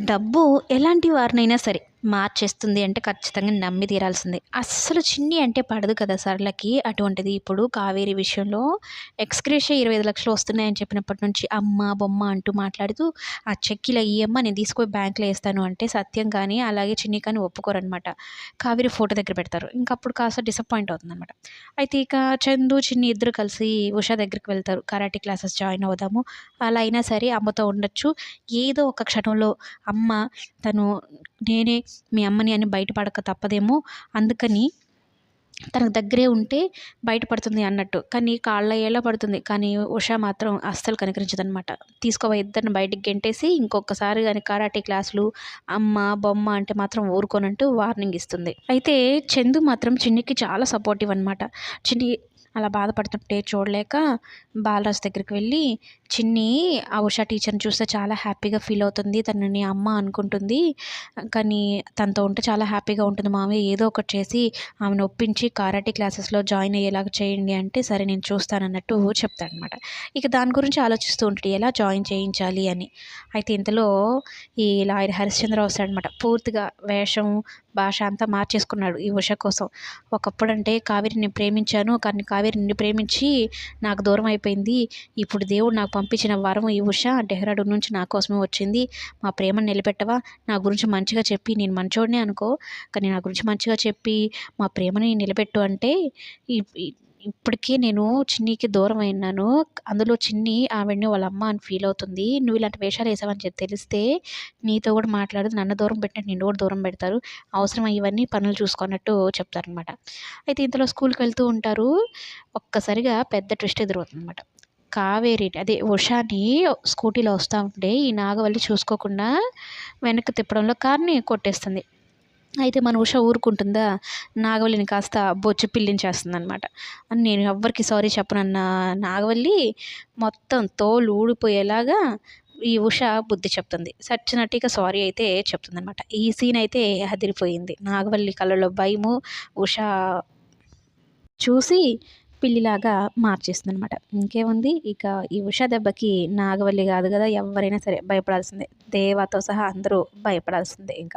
డబ్బు ఎలాంటి వారినైనా సరే మార్చేస్తుంది అంటే ఖచ్చితంగా నమ్మి తీరాల్సిందే. అస్సలు చిన్ని అంటే పడదు కదా సరళకి. అటువంటిది ఇప్పుడు కావేరి విషయంలో ఎక్స్‌గ్రేషియా 25,00,000 వస్తున్నాయని చెప్పినప్పటి నుంచి అమ్మ, బొమ్మ అంటూ మాట్లాడుతూ ఆ చెక్ ఇలా ఇయ్యమ్మ నేను తీసుకుపోయి బ్యాంక్‌లో ఏస్తాను అంటే సత్యం కానీ, అలాగే చిన్ని కానీ ఒప్పుకోరనమాట. కావేరి ఫోటో దగ్గర పెడతారు. ఇంక అప్పుడు కాస్త డిసప్పాయింట్ అవుతుందనమాట. అయితే ఇక చందు, చిన్ని ఇద్దరు కలిసి ఉషా దగ్గరికి వెళ్తారు. కరాటే క్లాసెస్ జాయిన్ అవుదాము. అలా అయినా సరే అమ్మతో ఉండొచ్చు. ఏదో ఒక క్షణంలో అమ్మ తను నేనే మీ అమ్మని అని బయటపడక తప్పదేమో. అందుకని తనకు దగ్గరే ఉంటే బయటపడుతుంది అన్నట్టు. కానీ కాళ్ళ ఏళ్ళ పడుతుంది. కానీ ఉష మాత్రం అస్సలు కనికరించదనమాట. తీసుకోవా ఇద్దరిని బయటికి గెంటేసి ఇంకొకసారి గాని కరాటే క్లాసులు, అమ్మ, బొమ్మ అంటే మాత్రం ఊరుకోనంటూ వార్నింగ్ ఇస్తుంది. అయితే చందు మాత్రం చిన్నికి చాలా సపోర్టివ్ అనమాట. చిన్ని అలా బాధపడుతుంటే చూడలేక బాలరాజు దగ్గరికి వెళ్ళి, చిన్ని ఆ ఉషా టీచర్‌ని చూస్తే చాలా హ్యాపీగా ఫీల్ అవుతుంది. తనని అమ్మ అనుకుంటుంది. కానీ తనతో ఉంటే చాలా హ్యాపీగా ఉంటుంది మావయ్య. ఏదో ఒకటి చేసి ఆమెను ఒప్పించి కరాటే క్లాసెస్‌లో జాయిన్ అయ్యేలాగా చేయండి అంటే, సరే నేను చూస్తానన్నట్టు చెప్తాడనమాట. ఇక దాని గురించి ఆలోచిస్తూ ఉంటాడు. ఎలా జాయిన్ చేయించాలి అని. అయితే ఇంతలో ఈ లాయర్ హరిశ్చంద్ర వస్తాడనమాట. పూర్తిగా వేషం, భాష అంతా మార్చేసుకున్నాడు ఈ ఉష కోసం. ఒకప్పుడంటే కావేరిని నేను ప్రేమించాను. కానీ కావేరి నిన్ను ప్రేమించి నాకు దూరం అయిపోయింది. ఇప్పుడు దేవుడు నాకు పంపించిన వరం ఈ ఉష డెహ్రాడూన్ నుంచి నా కోసమే వచ్చింది. మా ప్రేమను నిలబెట్టవా? నా గురించి మంచిగా చెప్పి నేను మంచోడినే అనుకో. కానీ నా గురించి మంచిగా చెప్పి మా ప్రేమని నిలబెట్టు అంటే ఇప్ ఇ ఇప్పటికే నేను చిన్నికి దూరం అయినాను. అందులో చిన్ని ఆవిడని వాళ్ళ అమ్మ అని ఫీల్ అవుతుంది. నువ్వు ఇలాంటి వేషాలు వేసావని తెలిస్తే నీతో కూడా మాట్లాడదు. నన్ను దూరం పెట్టినట్టు నిన్ను కూడా దూరం పెడతారు. అవసరమా ఇవన్నీ పనులు చూసుకున్నట్టు చెప్తారనమాట. అయితే ఇంతలో స్కూల్‌కి వెళ్తూ ఉంటారు. ఒక్కసారిగా పెద్ద ట్విస్ట్ ఎదురవుతుందనమాట. కావేరి అదే ఉషాని స్కూటీలో వస్తా ఉంటే ఈ నాగవల్లి చూసుకోకుండా వెనక్కి తిప్పడంలో కార్‌ని కొట్టేస్తుంది. అయితే మన ఉష ఊరుకుంటుందా? నాగవల్లిని కాస్త బొచ్చు పిల్లించేస్తుందనమాట. నేను ఎవ్వరికీ సారీ చెప్పనన్న నాగవల్లి మొత్తం తోలు ఊడిపోయేలాగా ఈ ఉష బుద్ధి చెప్తుంది. సచ్చినట్టు ఇక సారీ అయితే చెప్తుందనమాట. ఈ సీన్ అయితే అదిరిపోయింది. నాగవల్లి కళ్ళలో భయము, ఉష చూసి పిల్లిలాగా మార్చేస్తుందనమాట. ఇంకేముంది ఇక ఈ ఉష దెబ్బకి నాగవల్లి కాదు కదా ఎవ్వరైనా సరే భయపడాల్సిందే. దేవాతో సహా అందరూ భయపడాల్సిందే ఇంక.